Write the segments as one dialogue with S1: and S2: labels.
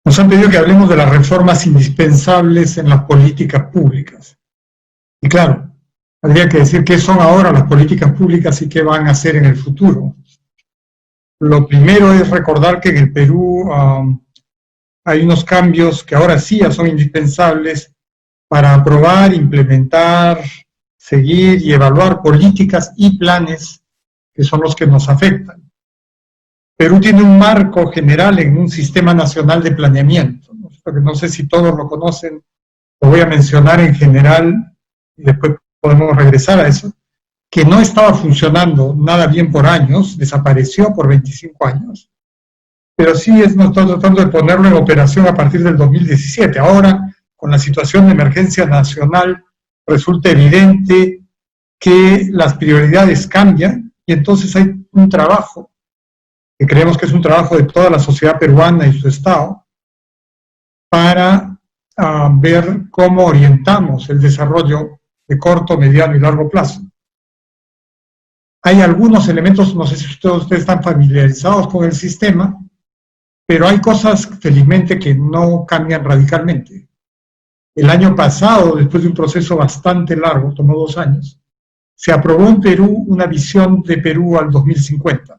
S1: Nos han pedido que hablemos de las reformas indispensables en las políticas públicas. Y claro, habría que decir qué son ahora las políticas públicas y qué van a hacer en el futuro. Lo primero es recordar que en el Perú hay unos cambios que ahora sí ya son indispensables para aprobar, implementar, seguir y evaluar políticas y planes que son los que nos afectan. Perú tiene un marco general en un sistema nacional de planeamiento, ¿no? No sé si todos lo conocen, lo voy a mencionar en general y después podemos regresar a eso, que no estaba funcionando nada bien por años, desapareció por 25 años, pero sí nos estamos tratando de ponerlo en operación a partir del 2017. Ahora, con la situación de emergencia nacional, resulta evidente que las prioridades cambian y entonces hay un trabajo que creemos que es un trabajo de toda la sociedad peruana y su Estado, para ver cómo orientamos el desarrollo de corto, mediano y largo plazo. Hay algunos elementos, no sé si ustedes están familiarizados con el sistema, pero hay cosas, felizmente, que no cambian radicalmente. El año pasado, después de un proceso bastante largo, tomó 2 años, se aprobó en Perú una visión de Perú al 2050.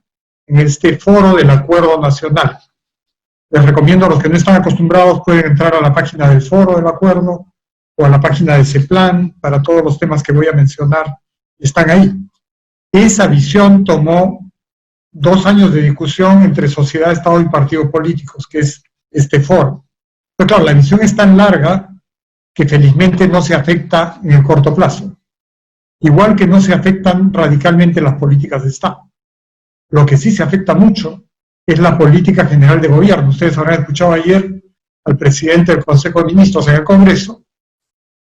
S1: En este foro del Acuerdo Nacional. Les recomiendo a los que no están acostumbrados, pueden entrar a la página del foro del acuerdo o a la página de CEPLAN para todos los temas que voy a mencionar, están ahí. Esa visión tomó 2 años de discusión entre sociedad, Estado y partidos políticos, que es este foro. Pero claro, la visión es tan larga que felizmente no se afecta en el corto plazo. Igual que no se afectan radicalmente las políticas de Estado. Lo que sí se afecta mucho es la política general de gobierno. Ustedes habrán escuchado ayer al presidente del Consejo de Ministros en el Congreso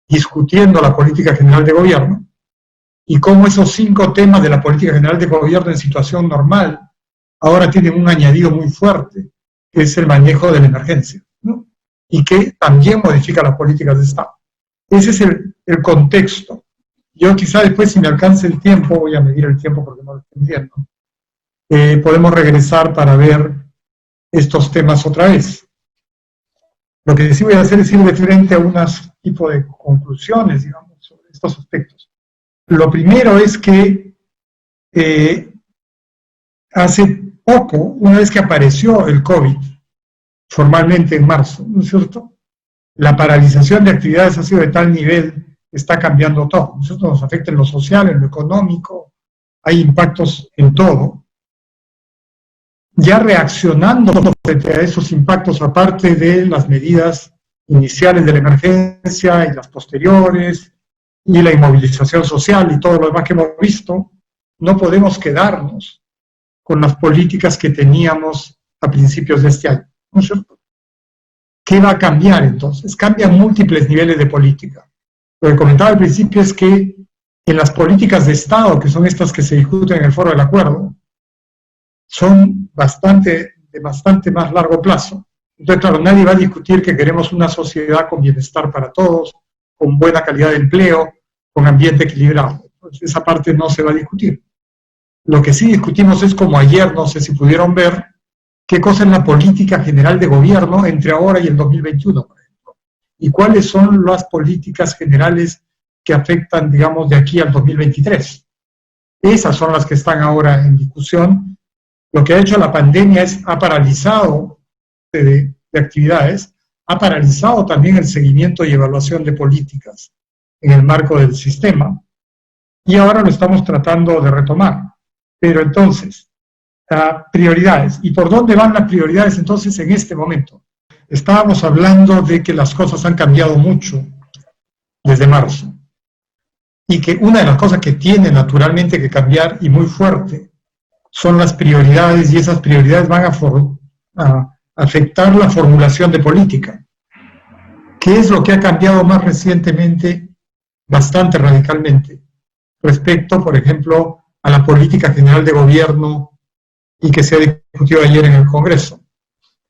S1: discutiendo la política general de gobierno y cómo esos 5 temas de la política general de gobierno en situación normal ahora tienen un añadido muy fuerte, que es el manejo de la emergencia, ¿no? Y que también modifica las políticas de Estado. Ese es el contexto. Yo quizá después, si me alcance el tiempo, voy a medir el tiempo porque no lo estoy midiendo, podemos regresar para ver estos temas otra vez. Lo que sí voy a hacer es ir de frente a unos tipos de conclusiones, digamos, sobre estos aspectos. Lo primero es que hace poco, una vez que apareció el COVID, formalmente en marzo, ¿no es cierto?, la paralización de actividades ha sido de tal nivel que está cambiando todo. ¿No es cierto? Nos afecta en lo social, en lo económico, hay impactos en todo. Ya reaccionando frente a esos impactos, aparte de las medidas iniciales de la emergencia y las posteriores, y la inmovilización social y todo lo demás que hemos visto, no podemos quedarnos con las políticas que teníamos a principios de este año, ¿no es cierto? ¿Qué va a cambiar entonces? Cambian múltiples niveles de política. Lo que comentaba al principio es que en las políticas de Estado, que son estas que se discuten en el Foro del Acuerdo, son de bastante más largo plazo. Entonces, claro, nadie va a discutir que queremos una sociedad con bienestar para todos, con buena calidad de empleo, con ambiente equilibrado. Entonces, esa parte no se va a discutir. Lo que sí discutimos es, como ayer, no sé si pudieron ver, qué cosa es la política general de gobierno entre ahora y el 2021, por ejemplo. Y cuáles son las políticas generales que afectan, digamos, de aquí al 2023. Esas son las que están ahora en discusión. Lo que ha hecho la pandemia ha paralizado de actividades, ha paralizado también el seguimiento y evaluación de políticas en el marco del sistema, y ahora lo estamos tratando de retomar. Pero entonces, prioridades. ¿Y por dónde van las prioridades entonces en este momento? Estábamos hablando de que las cosas han cambiado mucho desde marzo, y que una de las cosas que tiene naturalmente que cambiar, y muy fuerte, son las prioridades, y esas prioridades van a afectar la formulación de política. ¿Qué es lo que ha cambiado más recientemente, bastante radicalmente, respecto, por ejemplo, a la política general de gobierno y que se ha discutido ayer en el Congreso?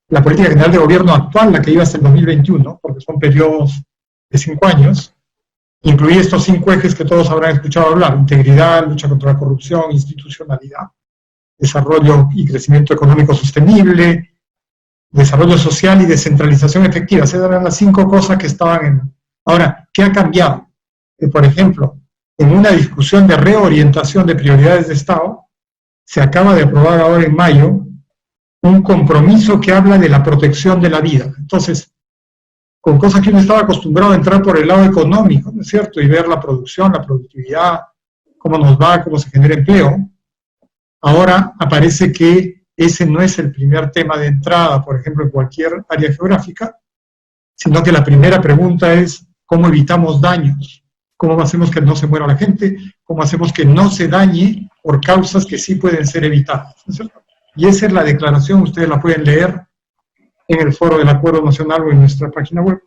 S1: La política general de gobierno actual, la que iba hasta el 2021, porque son periodos de 5 años, incluye estos 5 ejes que todos habrán escuchado hablar: integridad, lucha contra la corrupción, institucionalidad, desarrollo y crecimiento económico sostenible, desarrollo social y descentralización efectiva. Esas eran las 5 cosas que estaban en... Ahora, ¿qué ha cambiado? Por ejemplo, en una discusión de reorientación de prioridades de Estado, se acaba de aprobar ahora en mayo un compromiso que habla de la protección de la vida. Entonces, con cosas que uno estaba acostumbrado a entrar por el lado económico, ¿no es cierto? Y ver la producción, la productividad, cómo nos va, cómo se genera empleo. Ahora aparece que ese no es el primer tema de entrada, por ejemplo, en cualquier área geográfica, sino que la primera pregunta es cómo evitamos daños, cómo hacemos que no se muera la gente, cómo hacemos que no se dañe por causas que sí pueden ser evitadas, ¿no es cierto? Y esa es la declaración, ustedes la pueden leer en el Foro del Acuerdo Nacional o en nuestra página web.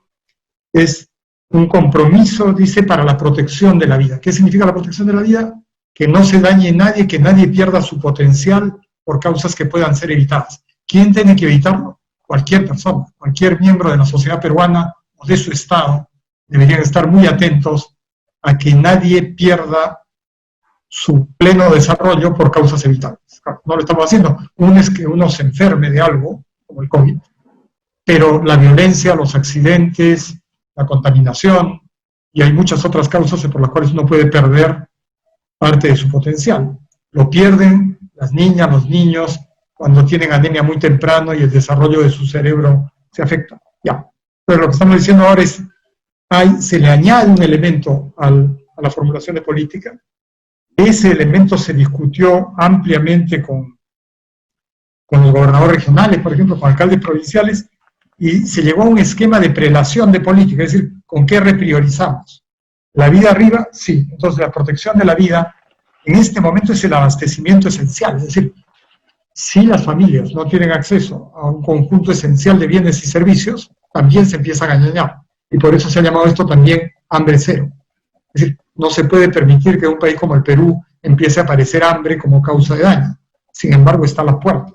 S1: Es un compromiso, dice, para la protección de la vida. ¿Qué significa la protección de la vida? Que no se dañe nadie, que nadie pierda su potencial por causas que puedan ser evitadas. ¿Quién tiene que evitarlo? Cualquier persona, cualquier miembro de la sociedad peruana o de su Estado deberían estar muy atentos a que nadie pierda su pleno desarrollo por causas evitables. No lo estamos haciendo. Uno es que uno se enferme de algo, como el COVID, pero la violencia, los accidentes, la contaminación, y hay muchas otras causas por las cuales uno puede perder parte de su potencial. Lo pierden las niñas, los niños, cuando tienen anemia muy temprano y el desarrollo de su cerebro se afecta. Ya. Pero lo que estamos diciendo ahora es, se le añade un elemento a la formulación de política. Ese elemento se discutió ampliamente con los gobernadores regionales, por ejemplo, con alcaldes provinciales, y se llegó a un esquema de prelación de política, es decir, ¿con qué repriorizamos? ¿La vida arriba? Sí. Entonces la protección de la vida en este momento es el abastecimiento esencial, es decir, si las familias no tienen acceso a un conjunto esencial de bienes y servicios, también se empiezan a dañar. Y por eso se ha llamado esto también hambre cero. Es decir, no se puede permitir que en un país como el Perú empiece a aparecer hambre como causa de daño. Sin embargo, está a la puerta.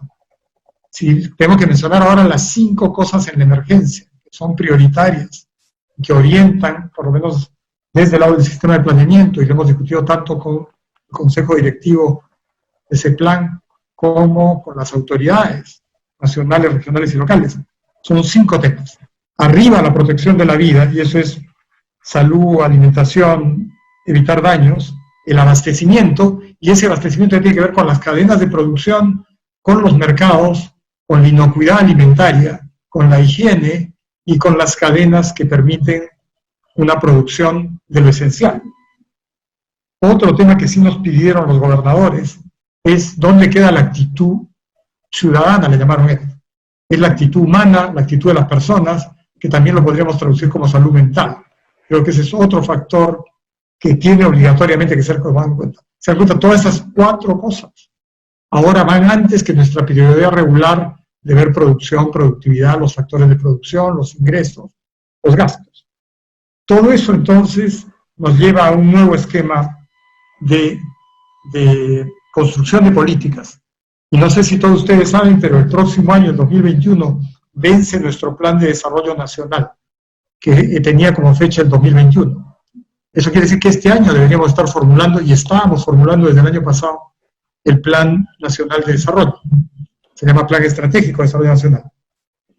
S1: Si tengo que mencionar ahora las 5 cosas en la emergencia, que son prioritarias, que orientan, por lo menos desde el lado del sistema de planeamiento, y lo hemos discutido tanto con el Consejo Directivo de ese plan, como con las autoridades nacionales, regionales y locales. Son 5 temas. Arriba la protección de la vida, y eso es salud, alimentación, evitar daños, el abastecimiento, y ese abastecimiento tiene que ver con las cadenas de producción, con los mercados, con la inocuidad alimentaria, con la higiene y con las cadenas que permiten una producción de lo esencial. Otro tema que sí nos pidieron los gobernadores es dónde queda la actitud ciudadana, le llamaron esto. Es la actitud humana, la actitud de las personas, que también lo podríamos traducir como salud mental. Creo que ese es otro factor que tiene obligatoriamente que ser tomado en cuenta. Se dan cuenta, todas esas 4 cosas ahora van antes que nuestra prioridad regular de ver producción, productividad, los factores de producción, los ingresos, los gastos. Todo eso entonces nos lleva a un nuevo esquema de construcción de políticas. Y no sé si todos ustedes saben, pero el próximo año, el 2021, vence nuestro Plan de Desarrollo Nacional, que tenía como fecha el 2021. Eso quiere decir que este año deberíamos estar formulando, y estábamos formulando desde el año pasado, el Plan Nacional de Desarrollo. Se llama Plan Estratégico de Desarrollo Nacional.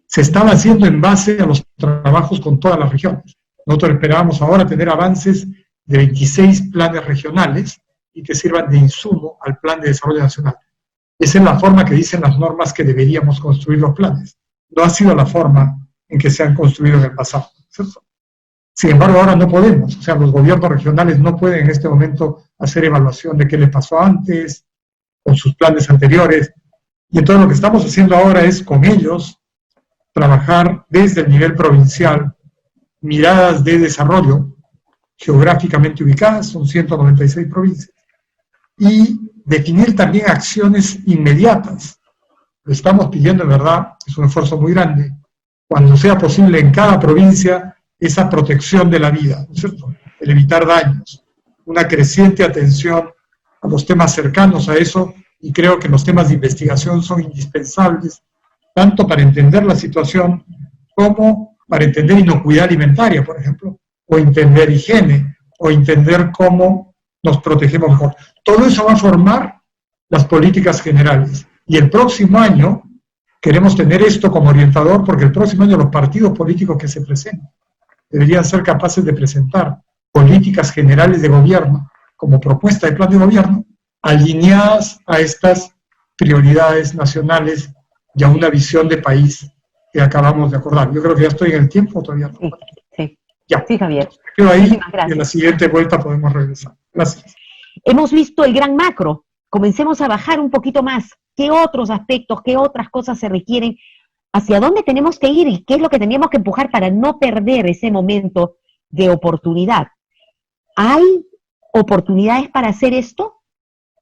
S1: Se estaba haciendo en base a los trabajos con todas las regiones. Nosotros esperábamos ahora tener avances de 26 planes regionales y que sirvan de insumo al Plan de Desarrollo Nacional. Esa es la forma que dicen las normas que deberíamos construir los planes. No ha sido la forma en que se han construido en el pasado, ¿cierto? Sin embargo, ahora no podemos. O sea, los gobiernos regionales no pueden en este momento hacer evaluación de qué les pasó antes, con sus planes anteriores. Y entonces lo que estamos haciendo ahora es con ellos trabajar desde el nivel provincial, miradas de desarrollo geográficamente ubicadas, son 196 provincias, y definir también acciones inmediatas. Lo estamos pidiendo, en verdad, es un esfuerzo muy grande, cuando sea posible en cada provincia, esa protección de la vida, ¿no es cierto? El evitar daños, una creciente atención a los temas cercanos a eso, y creo que los temas de investigación son indispensables, tanto para entender la situación, como para entender inocuidad alimentaria, por ejemplo, o entender higiene, o entender cómo nos protegemos mejor. Todo eso va a formar las políticas generales. Y el próximo año queremos tener esto como orientador porque el próximo año los partidos políticos que se presenten deberían ser capaces de presentar políticas generales de gobierno como propuesta de plan de gobierno alineadas a estas prioridades nacionales y a una visión de país que acabamos de acordar. Yo creo que ya estoy en el tiempo, todavía no.
S2: Sí,
S1: ya.
S2: Sí, Javier.
S1: Quedo ahí y en la siguiente vuelta podemos regresar. Gracias.
S2: Hemos visto el gran macro. Comencemos a bajar un poquito más. ¿Qué otros aspectos, qué otras cosas se requieren? ¿Hacia dónde tenemos que ir y qué es lo que tenemos que empujar para no perder ese momento de oportunidad? ¿Hay oportunidades para hacer esto?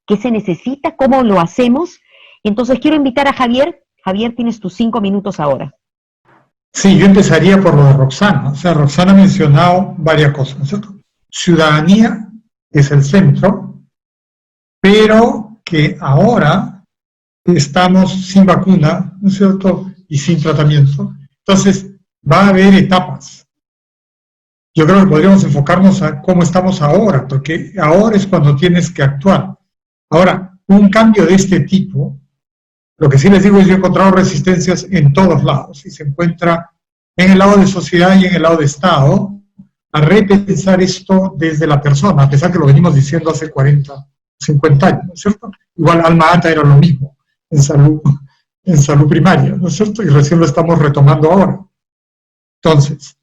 S2: ¿Qué se necesita? ¿Cómo lo hacemos? Y entonces quiero invitar a Javier. Javier, tienes tus 5 minutos ahora.
S1: Sí, yo empezaría por lo de Roxana. O sea, Roxana ha mencionado varias cosas, ¿no es cierto? Ciudadanía es el centro, pero que ahora estamos sin vacuna, ¿no es cierto?, y sin tratamiento. Entonces, va a haber etapas. Yo creo que podríamos enfocarnos a cómo estamos ahora, porque ahora es cuando tienes que actuar. Ahora, un cambio de este tipo, lo que sí les digo es que yo he encontrado resistencias en todos lados, y se encuentra en el lado de sociedad y en el lado de Estado, a repensar esto desde la persona, a pesar que lo venimos diciendo hace 40, 50 años, ¿no es cierto? Igual Alma Ata era lo mismo en salud primaria, ¿no es cierto? Y recién lo estamos retomando ahora. Entonces,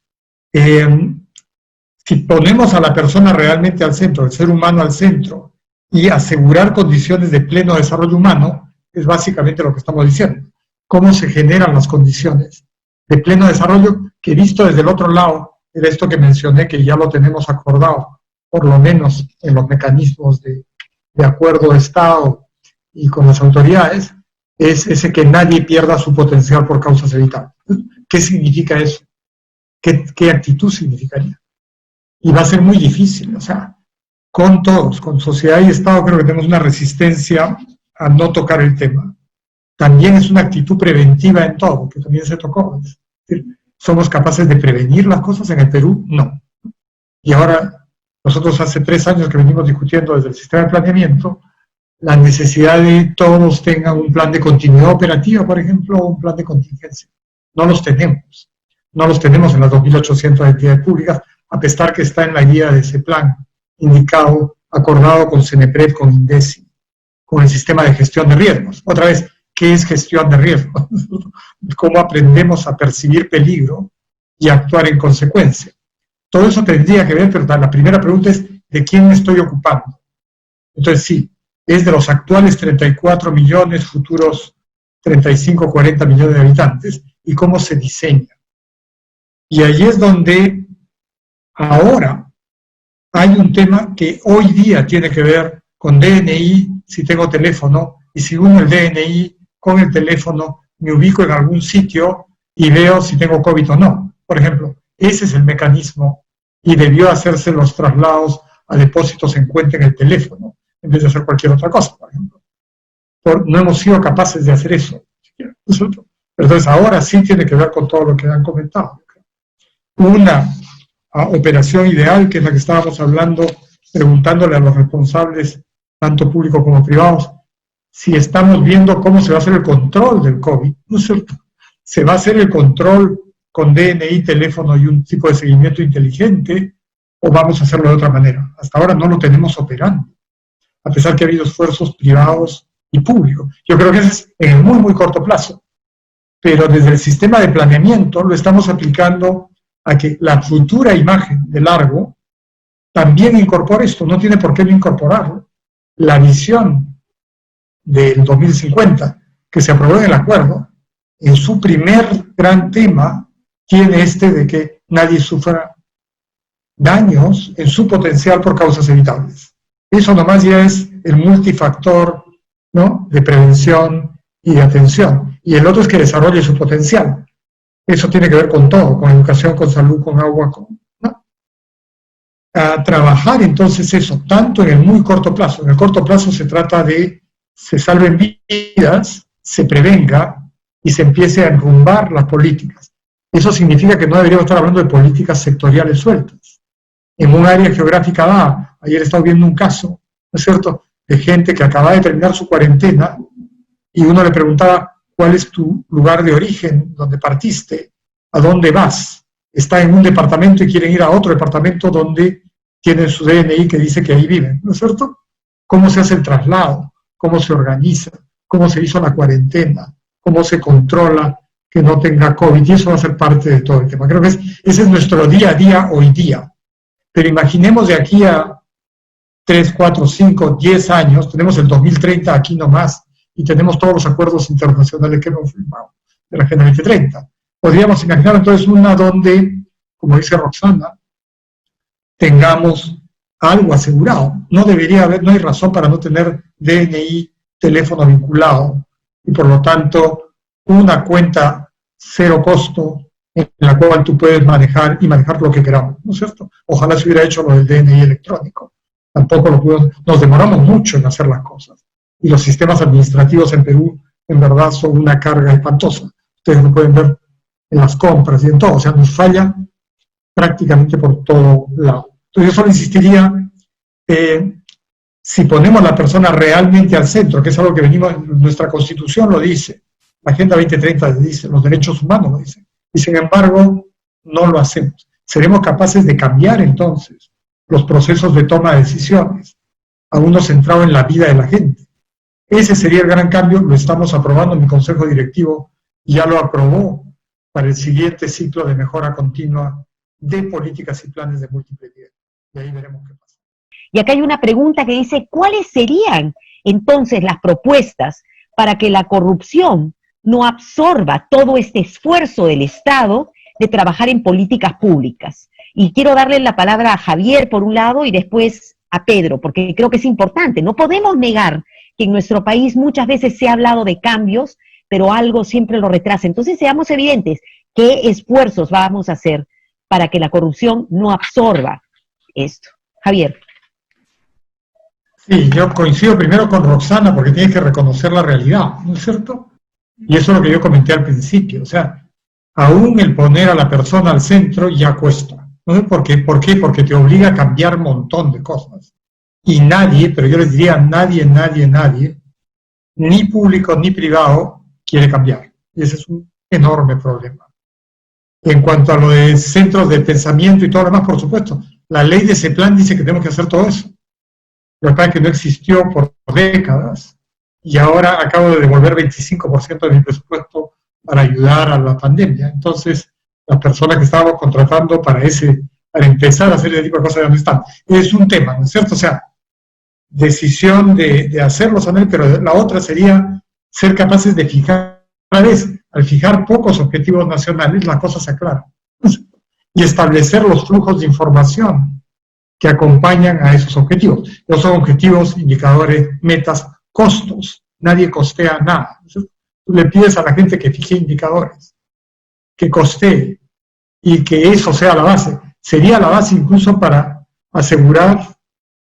S1: si ponemos a la persona realmente al centro, el ser humano al centro, y asegurar condiciones de pleno desarrollo humano, es básicamente lo que estamos diciendo. ¿Cómo se generan las condiciones de pleno desarrollo? Que visto desde el otro lado, era esto que mencioné, que ya lo tenemos acordado, por lo menos en los mecanismos de acuerdo de Estado y con las autoridades, es ese que nadie pierda su potencial por causas evitables. ¿Qué significa eso? ¿Qué actitud significaría? Y va a ser muy difícil, o sea, con todos, con sociedad y Estado, creo que tenemos una resistencia a no tocar el tema. También es una actitud preventiva en todo, que también se tocó. Es decir, ¿somos capaces de prevenir las cosas en el Perú? No. Y ahora, nosotros hace 3 años que venimos discutiendo desde el sistema de planeamiento, la necesidad de todos tengan un plan de continuidad operativa, por ejemplo, o un plan de contingencia. No los tenemos. No los tenemos en las 2.800 entidades públicas, a pesar que está en la guía de ese plan, indicado, acordado con CENEPRED, con INDECI, con el sistema de gestión de riesgos. Otra vez, ¿qué es gestión de riesgos? ¿Cómo aprendemos a percibir peligro y actuar en consecuencia? Todo eso tendría que ver, pero la primera pregunta es, ¿de quién me estoy ocupando? Entonces sí, es de los actuales 34 millones, futuros 35, 40 millones de habitantes, y cómo se diseña. Y ahí es donde ahora hay un tema que hoy día tiene que ver con DNI, si tengo teléfono, y si uno el DNI con el teléfono, me ubico en algún sitio y veo si tengo COVID o no. Por ejemplo, ese es el mecanismo y debió hacerse los traslados a depósitos en cuenta en el teléfono, en vez de hacer cualquier otra cosa, por ejemplo. No hemos sido capaces de hacer eso. Pero entonces ahora sí tiene que ver con todo lo que han comentado. Una operación ideal, que es la que estábamos hablando, preguntándole a los responsables, tanto públicos como privados, si estamos viendo cómo se va a hacer el control del COVID, ¿no es cierto? ¿Se va a hacer el control con DNI, teléfono y un tipo de seguimiento inteligente, o vamos a hacerlo de otra manera? Hasta ahora no lo tenemos operando, a pesar que ha habido esfuerzos privados y públicos. Yo creo que eso es en muy, muy corto plazo, pero desde el sistema de planeamiento lo estamos aplicando a que la futura imagen de largo también incorpore esto, no tiene por qué no incorporarlo. La visión del 2050, que se aprobó en el acuerdo, en su primer gran tema, tiene de que nadie sufra daños en su potencial por causas evitables. Eso nomás ya es el multifactor, ¿no?, de prevención y de atención. Y el otro es que desarrolle su potencial. Eso tiene que ver con todo, con educación, con salud, con agua, ¿no? A trabajar entonces eso, tanto en el muy corto plazo. En el corto plazo se trata de se salven vidas, se prevenga y se empiece a enrumbar las políticas. Eso significa que no deberíamos estar hablando de políticas sectoriales sueltas. En un área geográfica ayer he estado viendo un caso, ¿no es cierto?, de gente que acaba de terminar su cuarentena y uno le preguntaba, cuál es tu lugar de origen, dónde partiste, a dónde vas. Está en un departamento y quieren ir a otro departamento donde tienen su DNI que dice que ahí viven, ¿no es cierto? ¿Cómo se hace el traslado? ¿Cómo se organiza? ¿Cómo se hizo la cuarentena? ¿Cómo se controla que no tenga COVID? Y eso va a ser parte de todo el tema. Creo que ese es nuestro día a día hoy día. Pero imaginemos de aquí a 3, 4, 5, 10 años, tenemos el 2030 aquí nomás, y tenemos todos los acuerdos internacionales que hemos firmado de la Agenda 2030. Podríamos imaginar entonces una donde, como dice Roxana, tengamos algo asegurado. No debería haber, no hay razón para no tener DNI, teléfono vinculado, y por lo tanto una cuenta cero costo en la cual tú puedes manejar y manejar lo que queramos, ¿no es cierto? Ojalá se hubiera hecho lo del DNI electrónico. Tampoco lo pudimos, nos demoramos mucho en hacer las cosas. Y los sistemas administrativos en Perú, en verdad, son una carga espantosa. Ustedes lo pueden ver en las compras y en todo. O sea, nos falla prácticamente por todo lado. Entonces, yo solo insistiría, si ponemos a la persona realmente al centro, que es algo que venimos, nuestra Constitución lo dice, la Agenda 2030 dice, los derechos humanos lo dicen, y sin embargo, no lo hacemos. ¿Seremos capaces de cambiar entonces los procesos de toma de decisiones a uno centrado en la vida de la gente? Ese sería el gran cambio, lo estamos aprobando en mi Consejo Directivo, ya lo aprobó para el siguiente ciclo de mejora continua de políticas y planes de múltiples niveles. Y ahí veremos qué pasa.
S2: Y acá hay una pregunta que dice, ¿cuáles serían entonces las propuestas para que la corrupción no absorba todo este esfuerzo del Estado de trabajar en políticas públicas? Y quiero darle la palabra a Javier por un lado y después a Pedro, porque creo que es importante. No podemos negar que en nuestro país muchas veces se ha hablado de cambios, pero algo siempre lo retrasa. Entonces seamos evidentes, ¿qué esfuerzos vamos a hacer para que la corrupción no absorba esto? Javier.
S1: Sí, yo coincido primero con Roxana porque tiene que reconocer la realidad, ¿no es cierto? Y eso es lo que yo comenté al principio, o sea, aún el poner a la persona al centro ya cuesta. ¿No? ¿Por qué? Porque te obliga a cambiar un montón de cosas. Y nadie, pero yo les diría nadie, ni público ni privado, quiere cambiar. Y ese es un enorme problema. En cuanto a lo de centros de pensamiento y todo lo demás, por supuesto, la ley de ese plan dice que tenemos que hacer todo eso. Lo que pasa es que no existió por décadas y ahora acabo de devolver 25% de mi presupuesto para ayudar a la pandemia. Entonces, las personas que estábamos contratando para empezar a hacer ese tipo de cosas ya no están. Es un tema, ¿no es cierto? O sea, decisión de hacerlo, pero la otra sería ser capaces de fijar, una vez, al fijar pocos objetivos nacionales, la cosa se aclara. Y establecer los flujos de información que acompañan a esos objetivos. No son objetivos, indicadores, metas, costos. Nadie costea nada. Tú le pides a la gente que fije indicadores, que costee, y que eso sea la base. Sería la base incluso para asegurar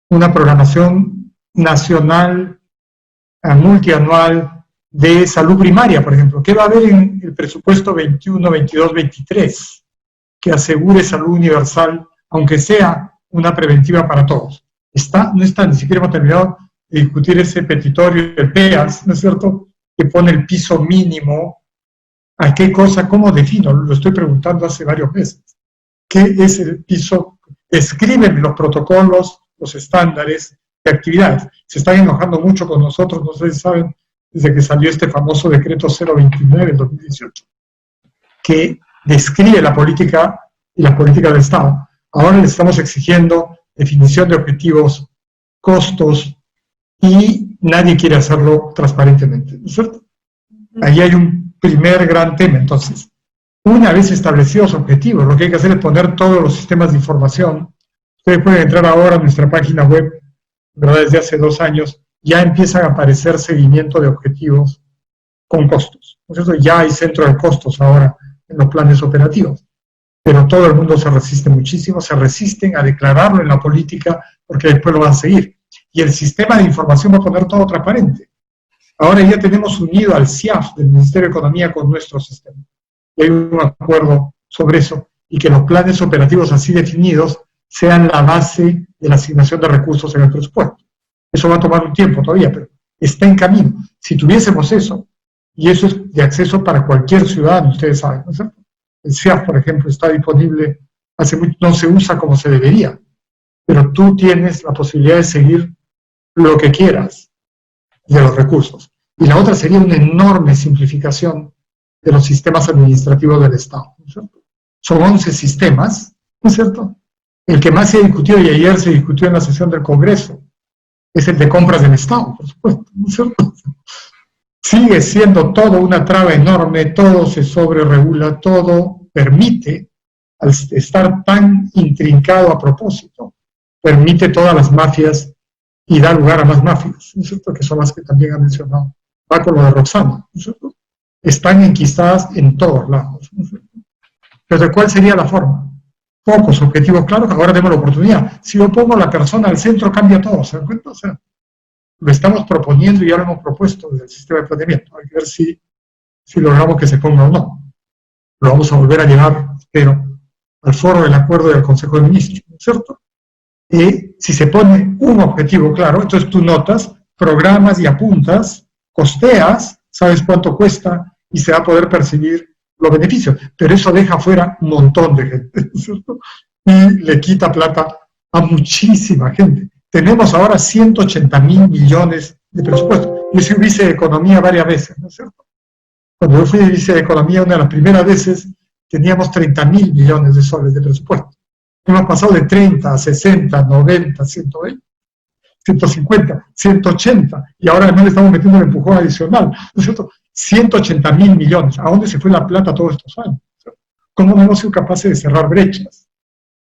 S1: una programación nacional, multianual, de salud primaria, por ejemplo. ¿Qué va a haber en el presupuesto 21, 22, 23? Que asegure salud universal, aunque sea una preventiva para todos. No está, ni siquiera hemos terminado de discutir ese petitorio del PEAS, ¿no es cierto?, que pone el piso mínimo. ¿A qué cosa? ¿Cómo defino? Lo estoy preguntando hace varios meses. ¿Qué es el piso? Escriben los protocolos, los estándares de actividades. Se están enojando mucho con nosotros, no sé si saben, desde que salió este famoso decreto 029 en 2018, que describe la política y la política del Estado. Ahora le estamos exigiendo definición de objetivos, costos, y nadie quiere hacerlo transparentemente, ¿no es cierto? Ahí hay un primer gran tema. Entonces, una vez establecidos objetivos, lo que hay que hacer es poner todos los sistemas de información. Ustedes pueden entrar ahora a nuestra página web, ¿verdad? Desde hace 2 años, ya empiezan a aparecer seguimiento de objetivos con costos, ¿no es cierto? Ya hay centro de costos ahora en los planes operativos, pero todo el mundo se resiste muchísimo, se resisten a declararlo en la política porque después lo van a seguir. Y el sistema de información va a poner todo transparente. Ahora ya tenemos unido al CIAF del Ministerio de Economía con nuestro sistema. Y hay un acuerdo sobre eso, y que los planes operativos así definidos sean la base de la asignación de recursos en el presupuesto. Eso va a tomar un tiempo todavía, pero está en camino. Si tuviésemos eso, y eso es de acceso para cualquier ciudadano, ustedes saben, ¿no es cierto? El SEAF, por ejemplo, está disponible, hace mucho, no se usa como se debería, pero tú tienes la posibilidad de seguir lo que quieras de los recursos. Y la otra sería una enorme simplificación de los sistemas administrativos del Estado, ¿no es cierto? Son 11 sistemas, ¿no es cierto? El que más se ha discutido, y ayer se discutió en la sesión del Congreso, es el de compras del Estado, por supuesto, ¿no es cierto? Sigue siendo todo una traba enorme, todo se sobreregula, todo permite, al estar tan intrincado a propósito, permite todas las mafias y da lugar a más mafias, ¿no es cierto? Que son las que también ha mencionado Paco, lo de Roxana, ¿no es cierto? Están enquistadas en todos lados, ¿no es cierto? Pero ¿cuál sería la forma? Pocos objetivos claros, ahora tenemos la oportunidad. Si yo pongo a la persona al centro, cambia todo, ¿se dan cuenta? O sea, lo estamos proponiendo y ya lo hemos propuesto desde el sistema de planeamiento. Hay que ver si logramos que se ponga o no. Lo vamos a volver a llevar, pero al foro del acuerdo del Consejo de Ministros, ¿no es cierto? Y si se pone un objetivo claro, entonces tú notas, programas y apuntas, costeas, sabes cuánto cuesta y se va a poder percibir los beneficios. Pero eso deja fuera un montón de gente, ¿no es cierto? Y le quita plata a muchísima gente. Tenemos ahora 180.000 millones de presupuesto. Yo soy vice de Economía varias veces, ¿no es cierto? Cuando yo fui vice de Economía, una de las primeras veces, teníamos 30.000 millones de soles de presupuesto. Hemos pasado de 30 a 60, 90, 120, 150, 180, y ahora además le estamos metiendo un empujón adicional, ¿no es cierto? 180.000 millones. ¿A dónde se fue la plata todos estos años? ¿Cómo no hemos sido capaces de cerrar brechas?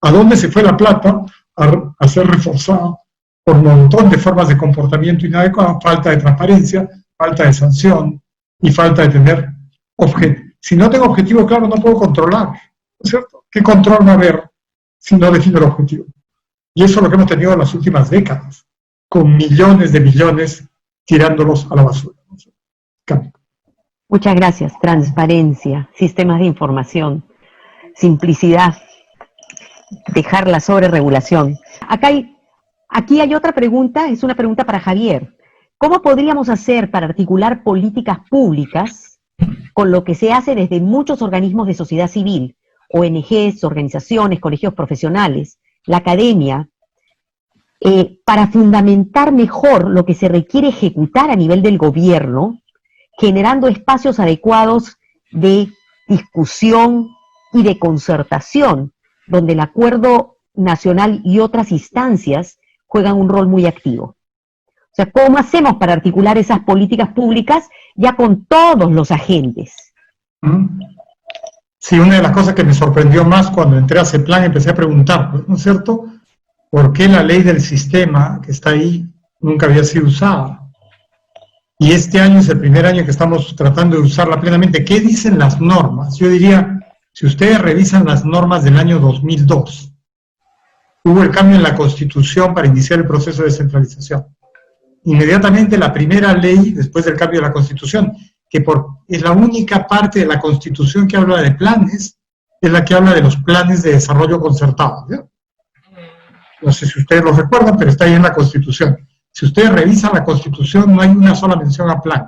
S1: ¿A dónde se fue la plata a ser reforzada por un montón de formas de comportamiento inadecuado, falta de transparencia, falta de sanción y falta de tener objetivo? Si no tengo objetivo claro, no puedo controlar, ¿no es cierto? ¿Qué control va a haber si no defino el objetivo? Y eso es lo que hemos tenido en las últimas décadas, con millones de millones tirándolos a la basura. Cambio.
S2: Muchas gracias. Transparencia, sistemas de información, simplicidad, dejar la sobreregulación. Aquí hay otra pregunta, es una pregunta para Javier. ¿Cómo podríamos hacer para articular políticas públicas con lo que se hace desde muchos organismos de sociedad civil, ONGs, organizaciones, colegios profesionales, la academia, para fundamentar mejor lo que se requiere ejecutar a nivel del gobierno, generando espacios adecuados de discusión y de concertación, donde el acuerdo nacional y otras instancias juegan un rol muy activo? O sea, ¿cómo hacemos para articular esas políticas públicas ya con todos los agentes?
S1: Sí, una de las cosas que me sorprendió más cuando entré a CEPLAN, empecé a preguntar, pues, ¿no es cierto?, ¿por qué la ley del sistema que está ahí nunca había sido usada? Y este año es el primer año que estamos tratando de usarla plenamente. ¿Qué dicen las normas? Yo diría, si ustedes revisan las normas del año 2002, hubo el cambio en la Constitución para iniciar el proceso de descentralización. Inmediatamente la primera ley, después del cambio de la Constitución, que es la única parte de la Constitución que habla de planes, es la que habla de los planes de desarrollo concertado, ¿sí? No sé si ustedes lo recuerdan, pero está ahí en la Constitución. Si ustedes revisan la Constitución, no hay una sola mención a plan.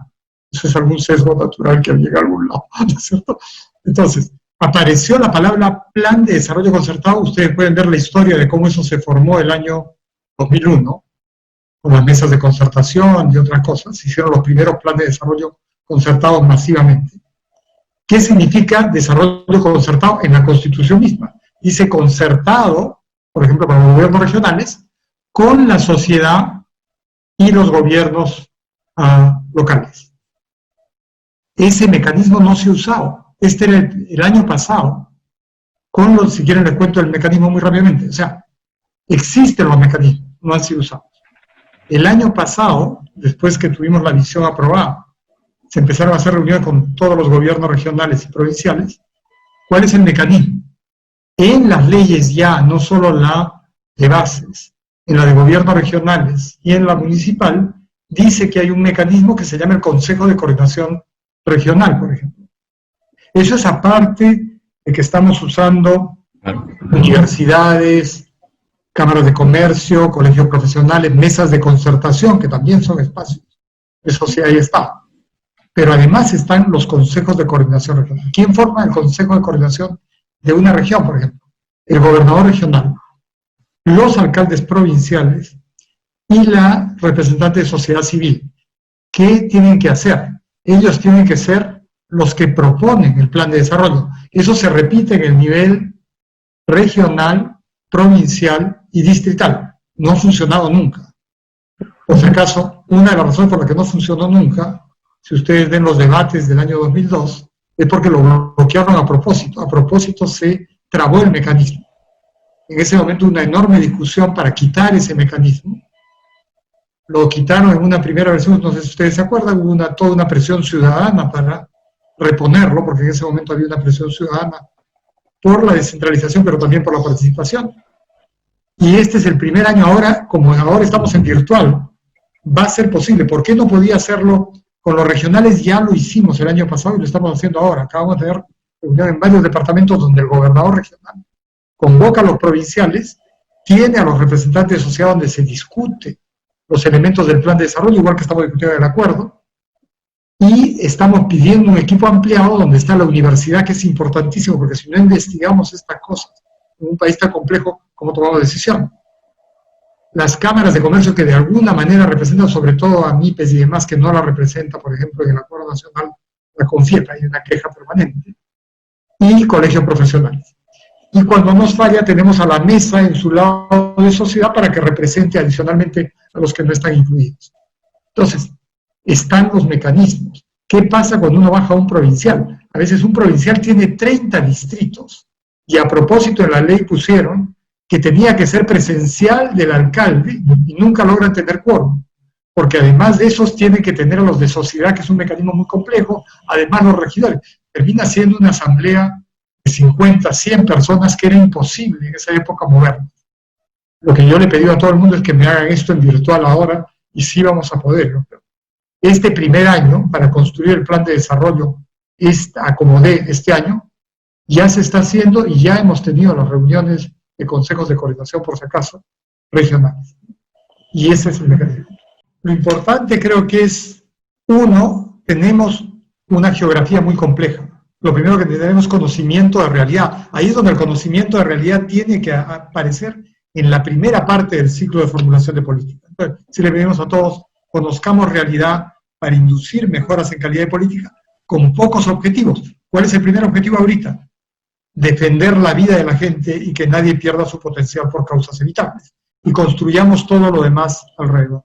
S1: Eso es algún sesgo natural que llega a algún lado, ¿no es cierto? Entonces, apareció la palabra plan de desarrollo concertado. Ustedes pueden ver la historia de cómo eso se formó el año 2001, con las mesas de concertación y otras cosas. Se hicieron los primeros planes de desarrollo concertados masivamente. ¿Qué significa desarrollo concertado? En la Constitución misma dice concertado, por ejemplo, para los gobiernos regionales, con la sociedad y los gobiernos locales. Ese mecanismo no se ha usado. Este era el año pasado. Si quieren les cuento el mecanismo muy rápidamente. O sea, existen los mecanismos, no han sido usados. El año pasado, después que tuvimos la visión aprobada, se empezaron a hacer reuniones con todos los gobiernos regionales y provinciales. ¿Cuál es el mecanismo? En las leyes ya, no solo la de bases, en la de gobiernos regionales y en la municipal, dice que hay un mecanismo que se llama el Consejo de Coordinación Regional, por ejemplo. Eso es aparte de que estamos usando universidades, cámaras de comercio, colegios profesionales, mesas de concertación, que también son espacios. Eso sí, ahí está. Pero además están los consejos de coordinación regional. ¿Quién forma el consejo de coordinación de una región, por ejemplo? El gobernador regional, los alcaldes provinciales y la representante de sociedad civil. ¿Qué tienen que hacer? Ellos tienen que ser los que proponen el plan de desarrollo. Eso se repite en el nivel regional, provincial y distrital. No ha funcionado nunca. Por si acaso, una de las razones por las que no funcionó nunca, si ustedes ven los debates del año 2002, es porque lo bloquearon a propósito. A propósito se trabó el mecanismo. En ese momento una enorme discusión para quitar ese mecanismo. Lo quitaron en una primera versión, no sé si ustedes se acuerdan, hubo toda una presión ciudadana para reponerlo, porque en ese momento había una presión ciudadana por la descentralización, pero también por la participación. Y este es el primer año ahora, como ahora estamos en virtual, va a ser posible. ¿Por qué no podía hacerlo con los regionales? Ya lo hicimos el año pasado y lo estamos haciendo ahora. Acabamos de tener reunión en varios departamentos donde el gobernador regional convoca a los provinciales, tiene a los representantes de sociedad donde se discute los elementos del plan de desarrollo, igual que estamos discutiendo el acuerdo, y estamos pidiendo un equipo ampliado donde está la universidad, que es importantísimo, porque si no investigamos estas cosas en un país tan complejo, ¿cómo tomamos decisión? Las cámaras de comercio que de alguna manera representan sobre todo a MIPES y demás, que no la representa, por ejemplo, en el Acuerdo Nacional, la CONFIEP, hay una queja permanente, y colegios profesionales. Y cuando nos falla, tenemos a la mesa en su lado de sociedad para que represente adicionalmente a los que no están incluidos. Entonces, están los mecanismos. ¿Qué pasa cuando uno baja a un provincial? A veces un provincial tiene 30 distritos, y a propósito en la ley pusieron que tenía que ser presencial del alcalde, y nunca logran tener quórum, porque además de esos tienen que tener a los de sociedad, que es un mecanismo muy complejo, además los regidores. Termina siendo una asamblea de 50, 100 personas que era imposible en esa época movernos. Lo que yo le he pedido a todo el mundo es que me hagan esto en virtual ahora, y sí vamos a poder. Este primer año, para construir el plan de desarrollo, acomodé este año, ya se está haciendo y ya hemos tenido las reuniones de consejos de coordinación, por si acaso, regionales. Y ese es el mecanismo. Lo importante creo que es, uno, tenemos una geografía muy compleja. Lo primero que tenemos conocimiento de realidad. Ahí es donde el conocimiento de realidad tiene que aparecer en la primera parte del ciclo de formulación de política. Entonces, si le pedimos a todos, conozcamos realidad para inducir mejoras en calidad de política con pocos objetivos. ¿Cuál es el primer objetivo ahorita? Defender la vida de la gente y que nadie pierda su potencial por causas evitables. Y construyamos todo lo demás alrededor.